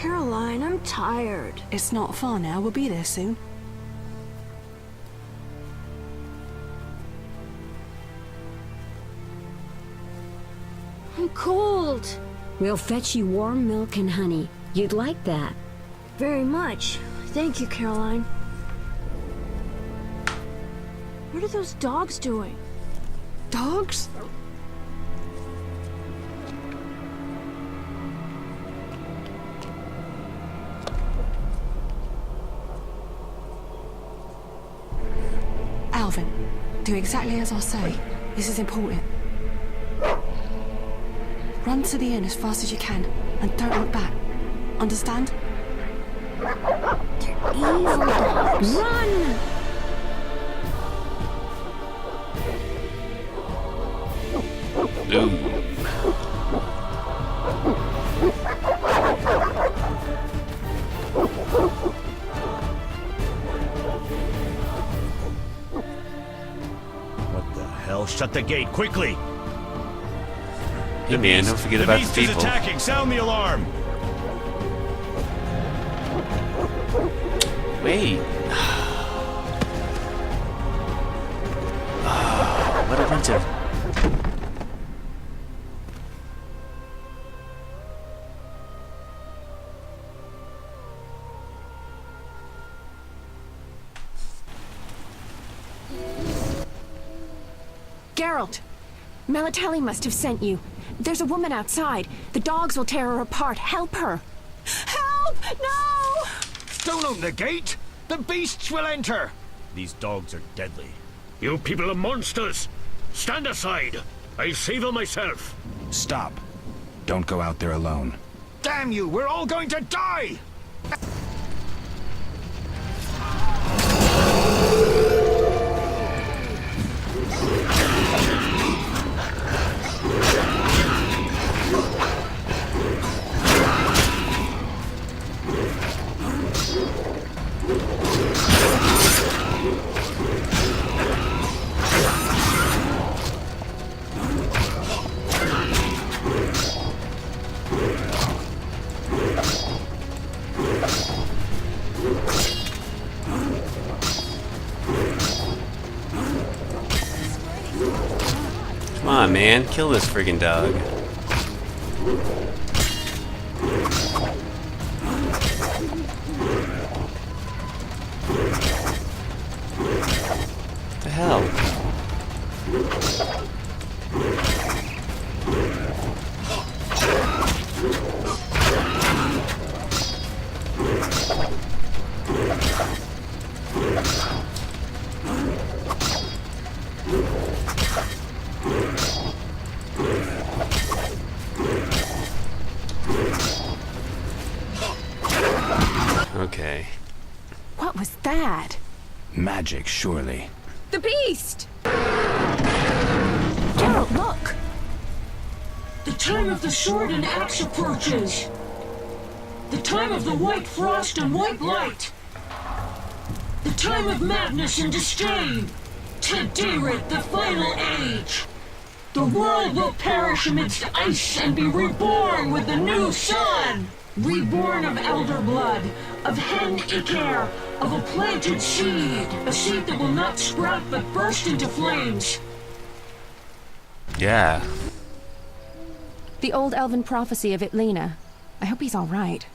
Caroline, I'm tired. It's not far now. We'll be there soon. I'm cold. We'll fetch you warm milk and honey. You'd like that. Very much. Thank you, Caroline. What are those dogs doing? Dogs? Alvin, do exactly as I say. This is important. Run to the inn as fast as you can, and don't look back. Understand? They're evil dogs. Run! Ooh. What the hell? Shut the gate, quickly! Hey man, don't forget about the beast people. is attacking! Sound the alarm! Wait. What a bunch of... Geralt! Melatelli must have sent you. There's a woman outside. The dogs will tear her apart. Help her! Help! No! Don't open the gate! The beasts will enter! These dogs are deadly. You people are monsters! Stand aside! I'll save them myself! Stop. Don't go out there alone. Damn you! We're all going to die! Come on, man. Kill this friggin' dog. What the hell? Okay. What was that? Magic, surely. The beast! Geralt, look! The time of the sword and axe approaches. The time of the white frost and white light. The time of madness and disdain. Tedirit, the final age. The world will perish amidst ice and be reborn with the new sun. Reborn of elder blood, of hen Icaire, of a planted seed. A seed that will not sprout but burst into flames. Yeah. The old elven prophecy of Itlena. I hope he's all right.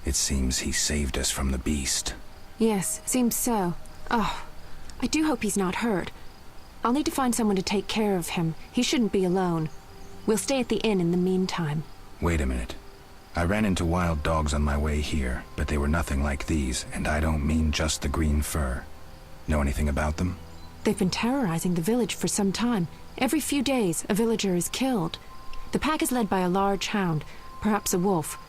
It seems he saved us from the beast. Yes, seems so. Oh, I do hope he's not hurt. I'll need to find someone to take care of him. He shouldn't be alone. We'll stay at the inn in the meantime. Wait a minute. I ran into wild dogs on my way here, but they were nothing like these, and I don't mean just the green fur. Know anything about them? They've been terrorizing the village for some time. Every few days, a villager is killed. The pack is led by a large hound, perhaps a wolf.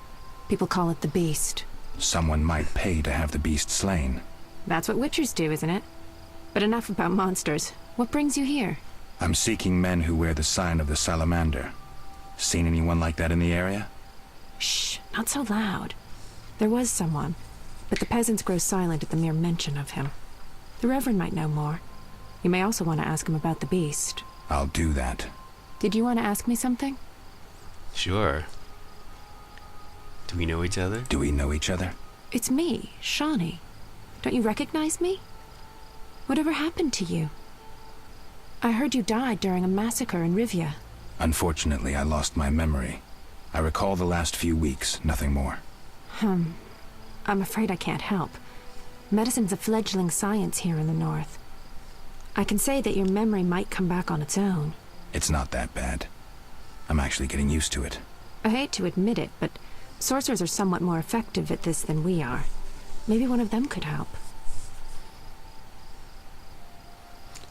People call it the Beast. Someone might pay to have the beast slain. That's what witchers do, isn't it? But enough about monsters. What brings you here? I'm seeking men who wear the sign of the salamander. Seen anyone like that in the area? Shh, not so loud. There was someone, but the peasants grow silent at the mere mention of him. The Reverend might know more. You may also want to ask him about the beast. I'll do that. Did you want to ask me something? Sure. Do we know each other? Do we know each other? It's me, Shawnee. Don't you recognize me? Whatever happened to you? I heard you died during a massacre in Rivia. Unfortunately, I lost my memory. I recall the last few weeks, nothing more. I'm afraid I can't help. Medicine's a fledgling science here in the north. I can say that your memory might come back on its own. It's not that bad. I'm actually getting used to it. I hate to admit it, but sorcerers are somewhat more effective at this than we are. Maybe one of them could help.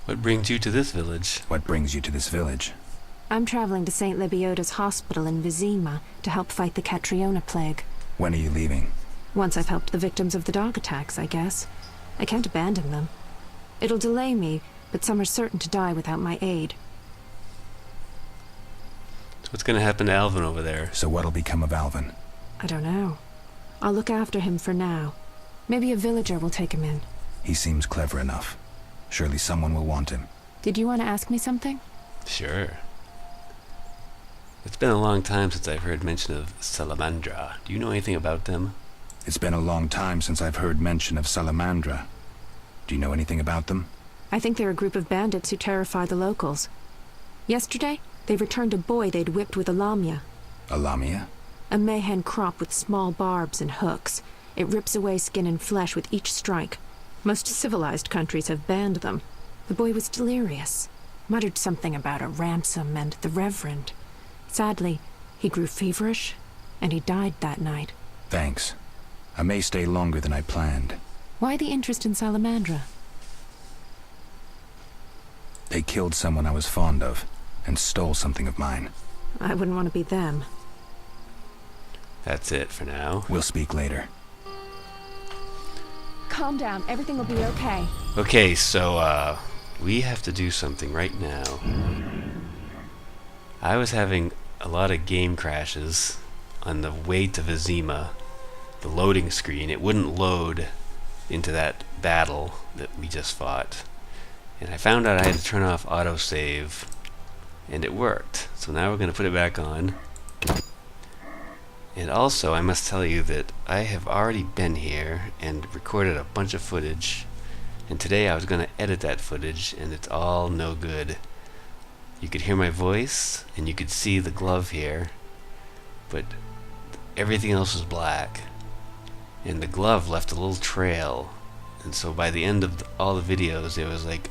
What brings you to this village? What brings you to this village? I'm traveling to St. Lebioda's hospital in Vizima to help fight the Catriona plague. When are you leaving? Once I've helped the victims of the dog attacks, I guess. I can't abandon them. It'll delay me, but some are certain to die without my aid. So what's gonna happen to Alvin over there? So what'll become of Alvin? I don't know. I'll look after him for now. Maybe a villager will take him in. He seems clever enough. Surely someone will want him. Did you want to ask me something? Sure. It's been a long time since I've heard mention of Salamandra. Do you know anything about them? It's been a long time since I've heard mention of Salamandra. Do you know anything about them? I think they're a group of bandits who terrify the locals. Yesterday, they returned a boy they'd whipped with a lamia. A lamia? A mayhen crop with small barbs and hooks. It rips away skin and flesh with each strike. Most civilized countries have banned them. The boy was delirious. Muttered something about a ransom and the Reverend. Sadly, he grew feverish, and he died that night. Thanks. I may stay longer than I planned. Why the interest in Salamandra? They killed someone I was fond of, and stole something of mine. I wouldn't want to be them. That's it for now. We'll speak later. Calm down. Everything will be okay. Okay, so, we have to do something right now. I was having a lot of game crashes on the way to Vizima. The loading screen, it wouldn't load into that battle that we just fought. And I found out I had to turn off autosave, and it worked. So now we're going to put it back on. And also, I must tell you that I have already been here and recorded a bunch of footage. And today I was going to edit that footage, and it's all no good. You could hear my voice, and you could see the glove here, but everything else was black. And the glove left a little trail. And so by the end of all the videos, there was like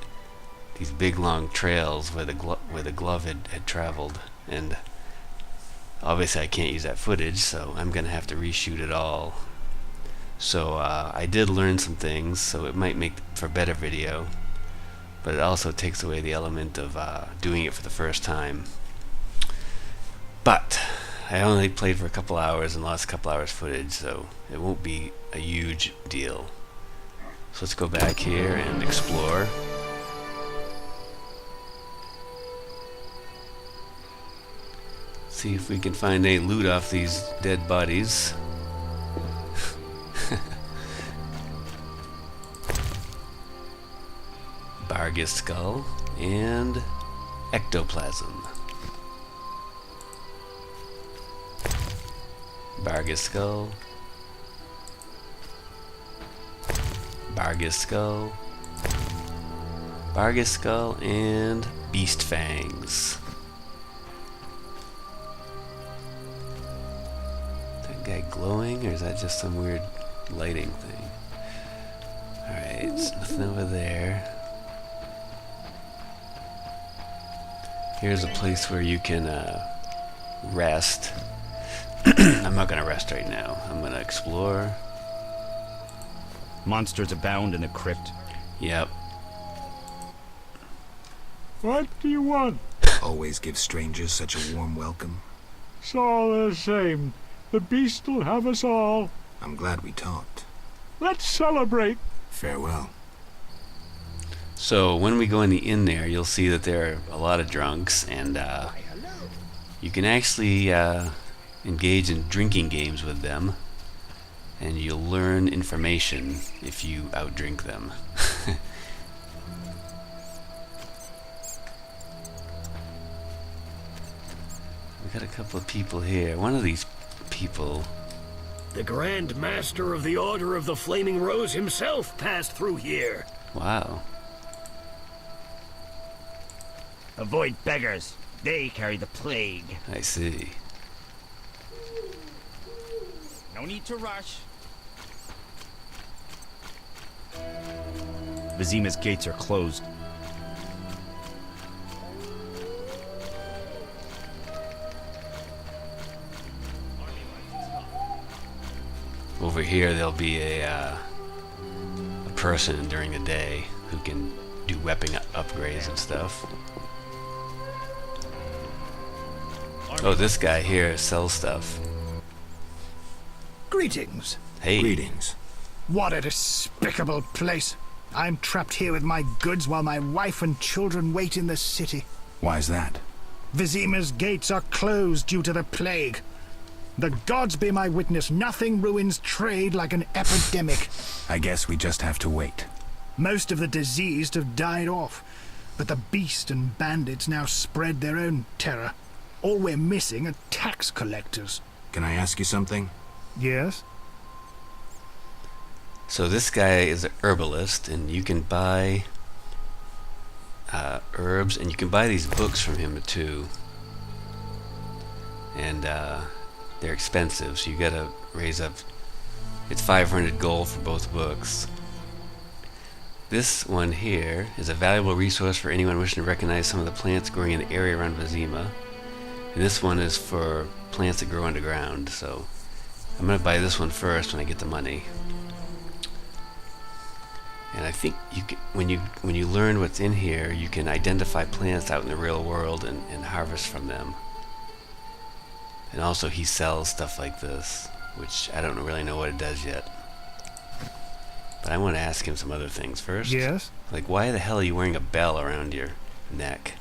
these big long trails where the glove had traveled. And obviously I can't use that footage, so I'm going to have to reshoot it all. So I did learn some things, so it might make for better video. But it also takes away the element of doing it for the first time. But I only played for a couple hours and lost a couple hours footage, so it won't be a huge deal. So let's go back here and explore. See if we can find any loot off these dead bodies. Bargus skull and ectoplasm. Bargus skull. Bargus skull. Bargus skull and beast fangs. Is that guy glowing, or is that just some weird lighting thing? Alright, it's nothing over there. Here's a place where you can rest. I'm not gonna rest right now. I'm gonna explore. Monsters abound in the crypt. Yep. What do you want? Always give strangers such a warm welcome. It's all the same. The beast will have us all. I'm glad we talked. Let's celebrate. Farewell. So when we go in the inn there, you'll see that there are a lot of drunks, and you can actually engage in drinking games with them, and you'll learn information if you outdrink them. We got a couple of people here. One of these people The Grand Master of the Order of the Flaming Rose himself passed through here. Wow. Avoid beggars. They carry the plague. I see. No need to rush. Vizima's gates are closed. Over here there'll be a person during the day who can do weapon upgrades and stuff. Oh, this guy here sells stuff. Greetings. Hey. Greetings. What a despicable place. I'm trapped here with my goods while my wife and children wait in the city. Why's that? Vizima's gates are closed due to the plague. The gods be my witness, nothing ruins trade like an epidemic. I guess we just have to wait. Most of the diseased have died off, but the beast and bandits now spread their own terror. All we're missing are tax collectors. Can I ask you something? Yes? So this guy is an herbalist, and you can buy herbs, and you can buy these books from him too. And they're expensive, so you gotta raise up. It's 500 gold for both books. This one here is a valuable resource for anyone wishing to recognize some of the plants growing in the area around Vizima. And this one is for plants that grow underground, so I'm gonna buy this one first when I get the money. And I think you can, when you learn what's in here, you can identify plants out in the real world and harvest from them. And also he sells stuff like this, which I don't really know what it does yet. But I want to ask him some other things first. Yes? Like, why the hell are you wearing a bell around your neck?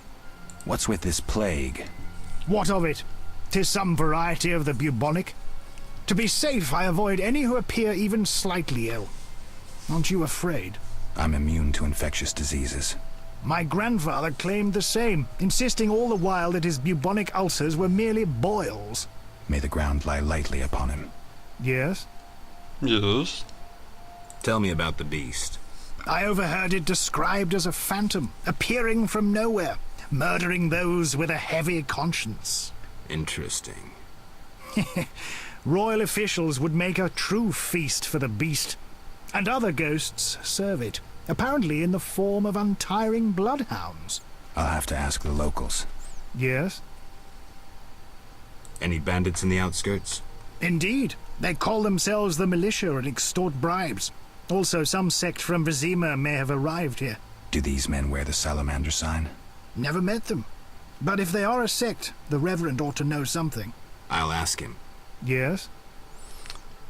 What's with this plague? What of it? 'Tis some variety of the bubonic. To be safe, I avoid any who appear even slightly ill. Aren't you afraid? I'm immune to infectious diseases. My grandfather claimed the same, insisting all the while that his bubonic ulcers were merely boils. May the ground lie lightly upon him. Yes? Yes. Tell me about the beast. I overheard it described as a phantom, appearing from nowhere, murdering those with a heavy conscience. Interesting. Royal officials would make a true feast for the beast, and other ghosts serve it, apparently in the form of untiring bloodhounds. I'll have to ask the locals. Yes? Any bandits in the outskirts? Indeed. They call themselves the militia and extort bribes. Also, some sect from Vizima may have arrived here. Do these men wear the salamander sign? Never met them. But if they are a sect, the Reverend ought to know something. I'll ask him. Yes?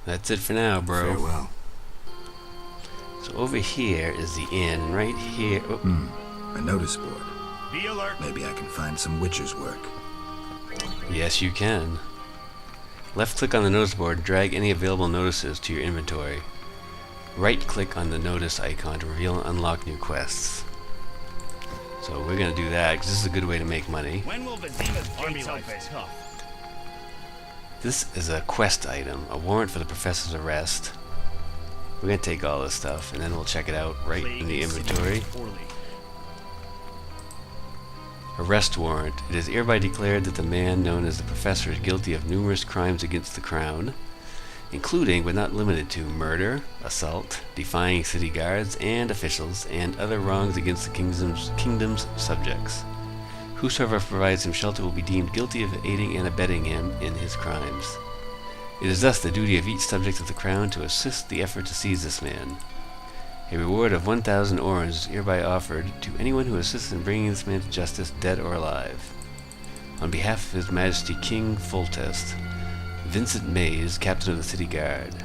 That's it for now, bro. Farewell. So over here is the inn, and right here... Oh, A notice board. Be alert. Maybe I can find some witcher's work. yes, you can. Left-click on the notice board, drag any available notices to your inventory. Right-click on the notice icon to reveal and unlock new quests. So we're going to do that, because this is a good way to make money. When will Vizima's gates open? This is a quest item, a warrant for the professor's arrest. We're going to take all this stuff, and then we'll check it out right in the inventory. Arrest warrant. It is hereby declared that the man known as the Professor is guilty of numerous crimes against the Crown, including but not limited to murder, assault, defying city guards and officials, and other wrongs against the kingdom's subjects. Whosoever provides him shelter will be deemed guilty of aiding and abetting him in his crimes. It is thus the duty of each subject of the Crown to assist the effort to seize this man. A reward of 1,000 orens is hereby offered to anyone who assists in bringing this man to justice, dead or alive. On behalf of His Majesty King Foltest, Vincent Mays, Captain of the City Guard.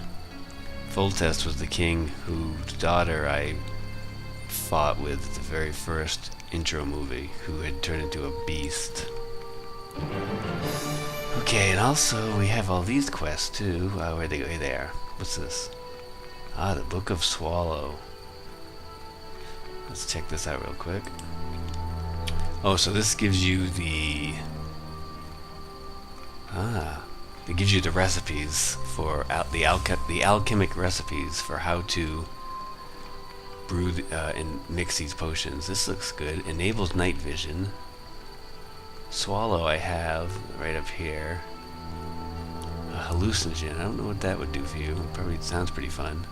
Foltest was the king whose daughter I fought with at the very first intro movie, who had turned into a beast. Okay, and also we have all these quests too. Where'd they go? Hey, there. What's this? Ah, the Book of Swallow. Let's check this out real quick. Oh, so this gives you the... It gives you the recipes for the alchemic recipes for how to brew and mix these potions. This looks good. Enables night vision. Swallow I have right up here. A hallucinogen. I don't know what that would do for you. Probably sounds pretty fun.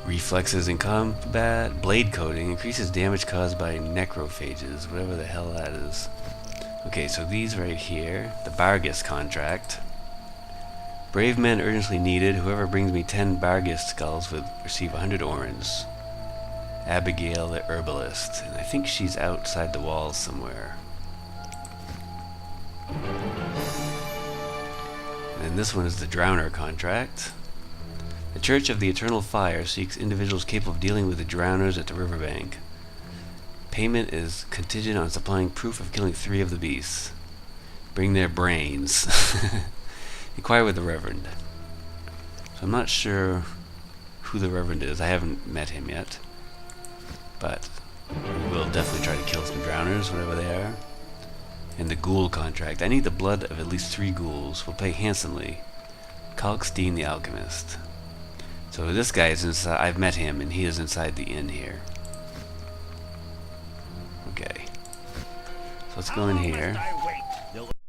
Reflexes in combat. Blade coating. Increases damage caused by necrophages. Whatever the hell that is. Okay, so these right here. The Bargus contract. Brave men urgently needed. Whoever brings me 10 Bargus skulls will receive 100 orens. Abigail the herbalist. And I think she's outside the walls somewhere. And this one is the Drowner contract. The Church of the Eternal Fire seeks individuals capable of dealing with the drowners at the riverbank. Payment is contingent on supplying proof of killing 3 of the beasts. Bring their brains. Inquire with the Reverend. So I'm not sure who the Reverend is. I haven't met him yet. But we'll definitely try to kill some drowners, whatever they are. And the ghoul contract. I need the blood of at least 3 ghouls. We'll pay handsomely. Kalkstein the Alchemist. So this guy is inside. I've met him, and he is inside the inn here. Okay. So let's go in here.